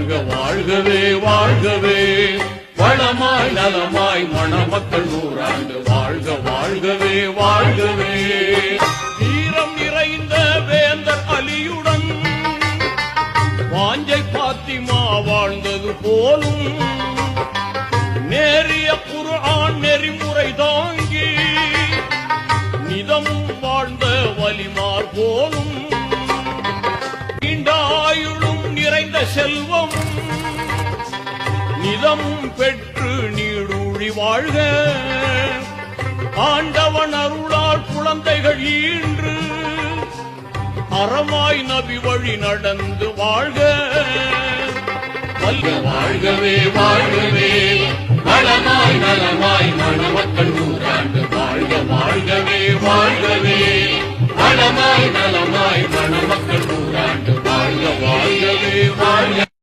வாழ்க வாழ்கவே வாழ்கவே வளமாய் நலமாய் மணமக்கள் நூறாண்டு வாழ்க வாழ்கவே வாழ்கவே வீரம் நிறைந்த வேந்தர் அலியுடன் வாஞ்சை பாத்திமா வாழ்ந்தது போலும் நேரிய குர்ஆன் நெறிமுறை தாங்கி நிதமும் வாழ்ந்த வலிமார் போலும் நீண்டாயுளும் நிறைந்த செல்வம் நிதமும் பெற்று நீடூழி வாழ்க ஆண்டவன் அருளால் குழந்தைகள் ஈன்று அறமாய் நபி வழி நடந்து வாழ்க வாழ்க வாழ்கவே வாழ்கவே வளமாய் நலமாய் மணமக்கள் நூறாண்டு வாழ்க வாழ்கவே வாழ்கவே வளமாய் நலமாய் மணமக்கள் நூறாண்டு வாழ்க வாழ்கவே வாழ்க